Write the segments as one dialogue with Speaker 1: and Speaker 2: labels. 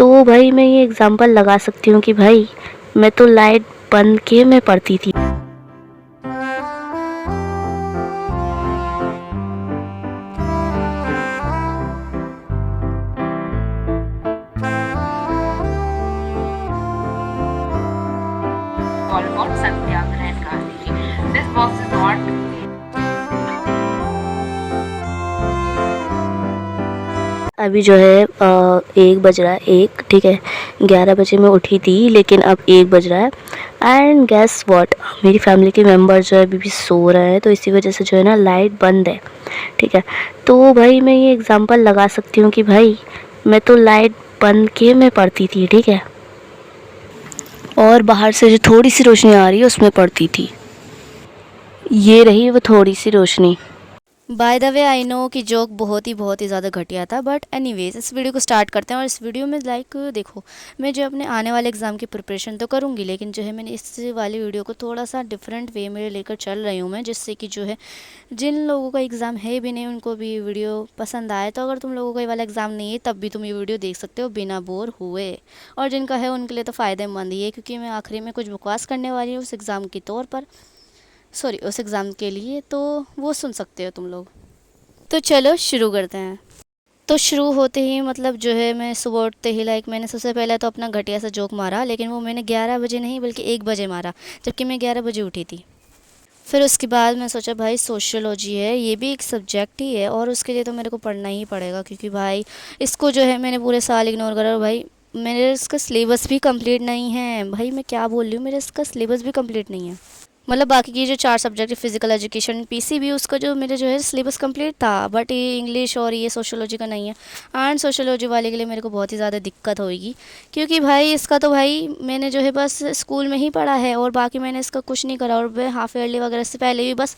Speaker 1: तो भाई मैं ये एग्ज़ाम्पल लगा सकती हूँ कि भाई मैं तो लाइट बंद के मैं पढ़ती थी।
Speaker 2: All about Satyagraha and Gandhi ji. This box is not
Speaker 1: अभी जो है 1 बज रहा है, 1 ठीक है। 11 बजे मैं उठी थी लेकिन अब 1 बज रहा है एंड गेस व्हाट, मेरी फैमिली के मेंबर जो है अभी भी सो रहे हैं, तो इसी वजह से जो है ना लाइट बंद है, ठीक है। तो भाई मैं ये एग्ज़ाम्पल लगा सकती हूँ कि भाई मैं तो लाइट बंद के मैं पढ़ती थी, ठीक है, और बाहर से जो थोड़ी सी रोशनी आ रही है उसमें पड़ती थी। ये रही वो थोड़ी सी रोशनी।
Speaker 3: By the way I know कि जोक बहुत ही ज़्यादा घटिया था, बट एनीवेज इस वीडियो को स्टार्ट करते हैं। और इस वीडियो में देखो, मैं जो अपने आने वाले एग्ज़ाम की प्रिपरेशन तो करूँगी, लेकिन जो है मैंने इस वाली वीडियो को थोड़ा सा डिफरेंट वे में लेकर चल रही हूँ मैं, जिससे कि जो है जिन लोगों का एग्ज़ाम है भी नहीं उनको भी वीडियो पसंद आए। तो अगर तुम लोगों का ये वाला एग्ज़ाम नहीं है तब भी तुम ये वीडियो देख सकते हो बिना बोर हुए, और जिनका है उनके लिए तो फ़ायदेमंद ही है, क्योंकि मैं आखिरी में कुछ बकवास करने वाली हूँ उस एग्ज़ाम के तौर पर, सॉरी उस एग्ज़ाम के लिए, तो वो सुन सकते हो तुम लोग। तो चलो शुरू करते हैं। तो शुरू होते ही मतलब जो है मैं सुबह उठते ही मैंने सबसे पहले तो अपना घटिया सा जोक मारा, लेकिन वो मैंने 11 बजे नहीं बल्कि 1 बजे मारा, जबकि मैं 11 बजे उठी थी। फिर उसके बाद मैं सोचा भाई सोशियोलॉजी है, ये भी एक सब्जेक्ट ही है और उसके लिए तो मेरे को पढ़ना ही पड़ेगा, क्योंकि भाई इसको जो है मैंने पूरे साल इग्नोर करा। और भाई मेरे इसका सिलेबस भी कंप्लीट नहीं है, भाई मैं क्या बोल रही हूँ, मेरे इसका सिलेबस भी कंप्लीट नहीं है। मतलब बाकी की जो 4 सब्जेक्ट है, फिजिकल एजुकेशन पीसीबी, उसका जो मेरे जो है सिलेबस कंप्लीट था, बट ये इंग्लिश और ये सोशियोलॉजी का नहीं है। एंड सोशियोलॉजी वाले के लिए मेरे को बहुत ही ज़्यादा दिक्कत होगी, क्योंकि भाई इसका तो भाई मैंने जो है बस स्कूल में ही पढ़ा है और बाकी मैंने इसका कुछ नहीं करा, और मैं हाफ ईयरली वगैरह से पहले भी बस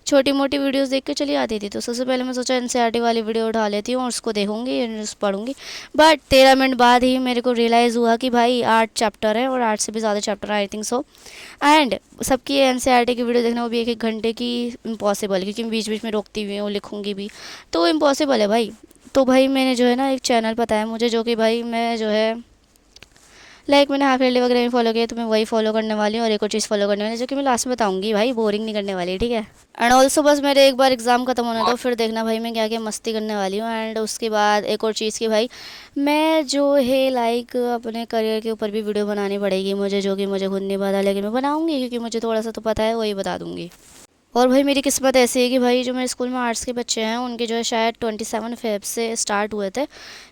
Speaker 3: छोटी मोटी वीडियोस देख के चली आती थी। तो सबसे पहले मैं सोचा एनसीईआरटी वाली वीडियो उठा लेती हूँ और उसको देखूँगी, पढ़ूँगी। बट 13 मिनट बाद ही मेरे को रियलाइज़ हुआ कि भाई 8 चैप्टर है और 8 से भी ज़्यादा chapter I think so. And सबकी एनसीईआरटी की वीडियो देखना वो भी 1-1 घंटे की इम्पॉसिबल है, क्योंकि बीच बीच में रोकती हुई हूँ, लिखूँगी भी, तो इम्पॉसिबल है भाई। तो भाई मैंने जो है ना एक चैनल पता है मुझे, जो कि भाई मैं जो है मैंने हाफ ईयरली वगैरह में फॉलो किया, तो मैं वही फॉलो करने वाली हूँ और एक और चीज़ फॉलो करने वाली है, जो कि मैं लास्ट में बताऊँगी भाई, बोरिंग नहीं करने वाली, ठीक है। एंड ऑल्सो बस मेरे एक बार एग्ज़ाम खत्म होना था, फिर देखना भाई मैं क्या क्या मस्ती करने वाली हूँ। एंड उसके बाद एक और चीज़ की भाई मैं जो है अपने करियर के ऊपर भी वीडियो बनानी पड़ेगी मुझे, जो कि मुझे खुद नहीं पता, लेकिन मैं बनाऊँगी क्योंकि मुझे थोड़ा सा तो पता है, वही बता दूँगी। और भाई मेरी किस्मत ऐसी है कि भाई जो मेरे स्कूल में आर्ट्स के बच्चे हैं उनके जो है शायद 27 फेब से स्टार्ट हुए थे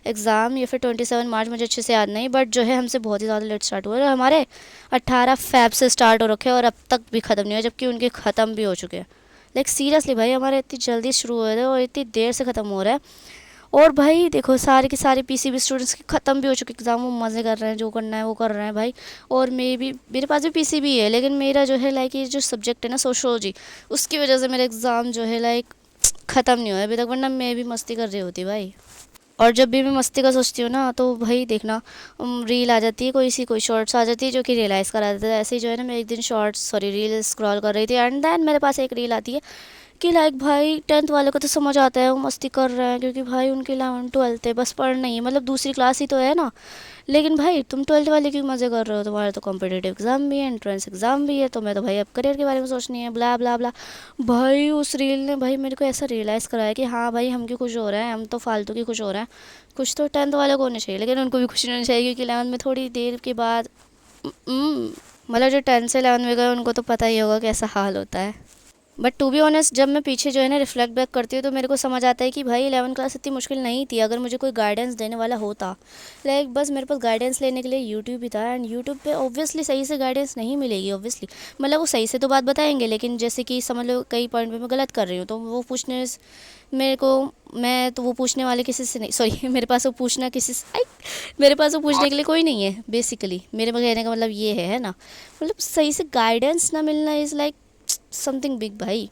Speaker 3: एग्ज़ाम, या फिर 27 मार्च, मुझे अच्छे से याद नहीं, बट जो है हमसे बहुत ही ज़्यादा लेट स्टार्ट हुए, और हमारे 18 फेब से स्टार्ट हो रखे हैं और अब तक भी ख़त्म नहीं हुआ, जबकि उनके ख़त्म भी हो चुके हैं। सीरियसली भाई हमारे इतनी जल्दी शुरू हुए थे और इतनी देर से ख़त्म हो रहा है। और भाई देखो सारे के सारे पीसीबी स्टूडेंट्स के ख़त्म भी हो चुके एग्ज़ाम, वो मज़े कर रहे हैं, जो करना है वो कर रहे हैं भाई। और मेरे पास भी पीसीबी है, लेकिन मेरा जो है ये जो सब्जेक्ट है ना सोशियोलॉजी, उसकी वजह से मेरा एग्ज़ाम जो है ख़त्म नहीं हुआ है अभी तक, वरना मैं भी मस्ती कर रही होती भाई। और जब भी मैं मस्ती का सोचती हूँ ना तो भाई देखना रील आ जाती है, कोई शॉर्ट्स आ जाती है जो कि रियलाइज़ करा देता है। ऐसे ही जो है ना मैं एक दिन रील स्क्रॉल कर रही थी, एंड देन मेरे पास एक रील आती है कि भाई 10th वाले को तो समझ आता है, वो मस्ती कर रहे हैं, क्योंकि भाई उनके 11-12 है, बस पढ़ना ही है, मतलब दूसरी क्लास ही तो है ना। लेकिन भाई तुम 12th वाले क्यों मज़े कर रहे हो, तुम्हारे तो कॉम्पिटिटिव एग्ज़ाम भी है, एंट्रेंस एग्ज़ाम भी है, तो मैं तो भाई अब करियर के बारे में सोचनी है, ब्ला ब्ला ब्ला। भाई उस रील ने भाई मेरे को ऐसा रियलाइज़ कराया कि हाँ भाई हम क्यों खुश हो रहे हैं, हम तो फालतू की खुश हो रहे हैं। कुछ तो 10th वाले को होना चाहिए, लेकिन उनको भी खुश होना चाहिए, क्योंकि 11th में थोड़ी देर के बाद मतलब जो 10th से 11th में गए उनको तो पता ही होगा कैसा हाल होता है। बट टू बी ऑनेस्ट जब मैं पीछे जो है ना रिफ्लेक्ट बैक करती हूँ तो मेरे को समझ आता है कि भाई 11th क्लास इतनी मुश्किल नहीं थी, अगर मुझे कोई गाइडेंस देने वाला होता। बस मेरे पास गाइडेंस लेने के लिए यूट्यूब ही था, एंड यूट्यूब पे ऑब्वियसली सही से गाइडेंस नहीं मिलेगी ऑब्वियसली, मतलब वो सही से तो बात बताएंगे, लेकिन जैसे कि समझ लो कई पॉइंट पे मैं गलत कर रही हूँ, तो वो पूछने मेरे को मैं तो वो पूछने वाले किसी से नहीं, सॉरी मेरे पास वो पूछना किसी से मेरे पास वो पूछने के लिए कोई नहीं है बेसिकली, मेरे कहने का मतलब ये है ना, मतलब सही से गाइडेंस ना मिलना इज़ समथिंग बिग भाई।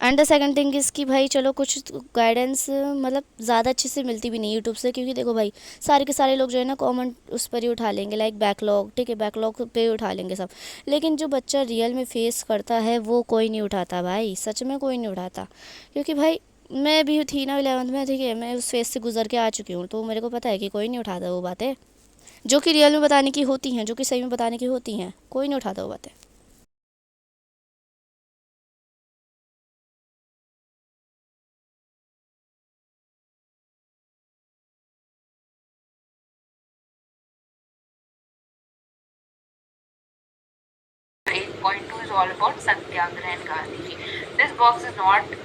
Speaker 3: And the second thing is कि भाई चलो कुछ गाइडेंस मतलब ज़्यादा अच्छे से मिलती भी नहीं यूट्यूब से, क्योंकि देखो भाई सारे के सारे लोग जो है ना कॉमन उस पर ही उठा लेंगे, बैकलॉग, ठीक है, बैकलॉग पे ही उठा लेंगे सब, लेकिन जो बच्चा रियल में फेस करता है वो कोई नहीं उठाता भाई, सच में कोई नहीं उठाता। क्योंकि भाई मैं भी थी ना 11th में, ठीक है, मैं उस फेस से गुजर के आ चुकी हूँ, तो मेरे को पता है कि कोई नहीं उठाता वो बातें। जो कि रियल में बताने की होती हैं, जो कि सही में बताने की होती हैं, कोई नहीं उठाता वो बातें।
Speaker 2: Point 2 is all about Satyagraha and Gandhi ji. This box is not.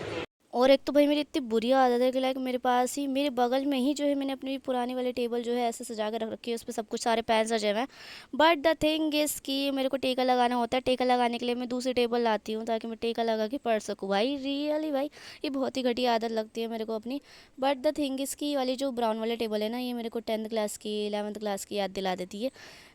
Speaker 3: और एक तो भाई मेरी इतनी बुरी आदत है कि लाइक मेरे पास ही मेरे बगल में ही जो है मैंने अपनी पुरानी वाली टेबल जो है ऐसे सजा के रख रखी है, उस पर सब कुछ सारे पेन सजे हुए हैं। बट द थिंग इज़ कि मेरे को टेका लगाना होता है, टेका लगाने के लिए मैं दूसरी टेबल लाती हूँ ताकि मैं टेका लगा के पढ़ सकूँ। भाई रियली भाई ये बहुत ही घटिया आदत लगती है मेरे को अपनी। बट द थिंग इज़ कि वाली जो ब्राउन वाली टेबल है ना, ये मेरे को 10th क्लास की 11th क्लास की याद दिला देती है,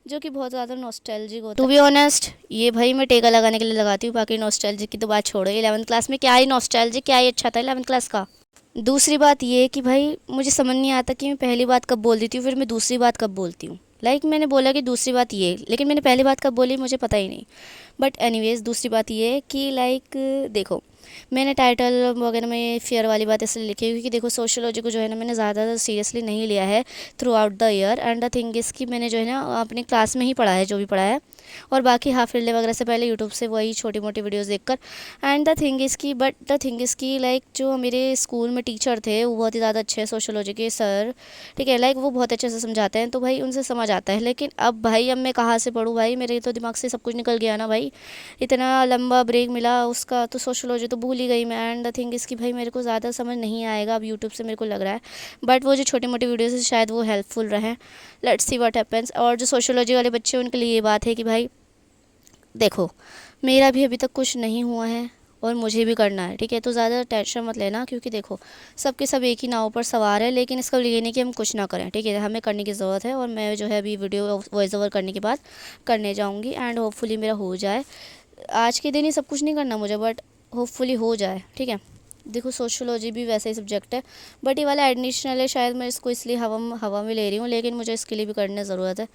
Speaker 3: जो कि बहुत ज़्यादा नॉस्टैल्जिक होता है। टू बी ऑनेस्ट ये भाई मैं टेका लगाने के लिए लगाती हूँ, बाकी नॉस्टैल्जिक की तो बात छोड़ो। 11th क्लास में क्या ही नॉस्टैल्जिक, क्या ही अच्छा था 11th क्लास का। दूसरी बात ये कि भाई मुझे समझ नहीं आता कि मैं पहली बात कब बोल देती हूँ, फिर मैं दूसरी बात कब बोलती हूँ। लाइक मैंने बोला कि दूसरी बात ये, लेकिन मैंने पहली बात कब बोली मुझे पता ही नहीं। बट एनीवेज दूसरी बात ये है कि लाइक देखो मैंने टाइटल वगैरह में फेयर वाली बात इसलिए लिखी है क्योंकि देखो सोशियोलॉजी को जो है ना मैंने ज़्यादा सीरियसली नहीं लिया है through out the year. And the thing is कि मैंने जो है ना अपनी क्लास में ही पढ़ा है जो भी पढ़ा है, और बाकी हाफ ईयरली वगैरह से पहले यूट्यूब से वही छोटी मोटी वीडियोस देखकर। एंड द थिंग इज़ की बट द थिंग इज़ की लाइक जो मेरे स्कूल में टीचर थे वो बहुत ही ज़्यादा अच्छे हैं, सोशियोलॉजी के सर, ठीक है। लाइक वो बहुत अच्छे से समझाते हैं तो भाई उनसे समझ आता है। लेकिन अब भाई अब मैं कहाँ से पढ़ूँ भाई, मेरे तो दिमाग से सब कुछ निकल गया ना भाई, इतना लंबा ब्रेक मिला उसका, तो सोशियोलॉजी तो भूल ही गई मैं। एंड द थिंग इसकी भाई मेरे को ज़्यादा समझ नहीं आएगा अब यूट्यूब से, मेरे को लग रहा है। बट वो जो छोटी मोटी वीडियोज़ है शायद वो हेल्पफुल रहें। Let's see what happens. और जो सोशियोलॉजी वाले बच्चे हैं उनके लिए ये बात है कि भाई देखो मेरा भी अभी तक कुछ नहीं हुआ है और मुझे भी करना है, ठीक है। तो ज़्यादा टेंशन मत लेना क्योंकि देखो सब के सब एक ही नाव पर सवार है, लेकिन इसका ये नहीं कि हम कुछ ना करें, ठीक है। हमें करने की ज़रूरत है और मैं जो है अभी वीडियो वॉइस ओवर करने के बाद करने जाऊँगी एंड होपफुली मेरा हो जाए। आज के दिन ही सब कुछ नहीं करना मुझे, बट होपफुली हो जाए, ठीक है। देखो सोशियोलॉजी भी वैसा ही सब्जेक्ट है, बट ये वाला एडिशनल है, शायद मैं इसको इसलिए हवा में ले रही हूँ, लेकिन मुझे इसके लिए भी करने ज़रूरत है।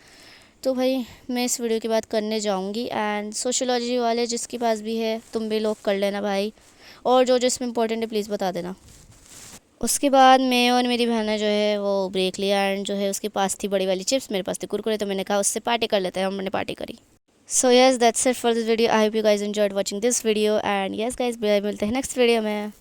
Speaker 3: तो भाई मैं इस वीडियो के बाद करने जाऊँगी एंड सोशियोलॉजी वाले जिसके पास भी है तुम भी लोग कर लेना भाई, और जो जो इसमें इंपॉर्टेंट है प्लीज़ बता देना। उसके बाद मैं और मेरी बहन ने जो है वो ब्रेक लिया एंड जो है उसके पास थी बड़ी वाली चिप्स, मेरे पास थी कुरकुरे, तो मैंने कहा उससे पार्टी कर लेते हैं। हमने पार्टी करी। So yes that's it for this video. I hope you guys enjoyed watching this video and yes guys मिलते हैं नेक्स्ट वीडियो में।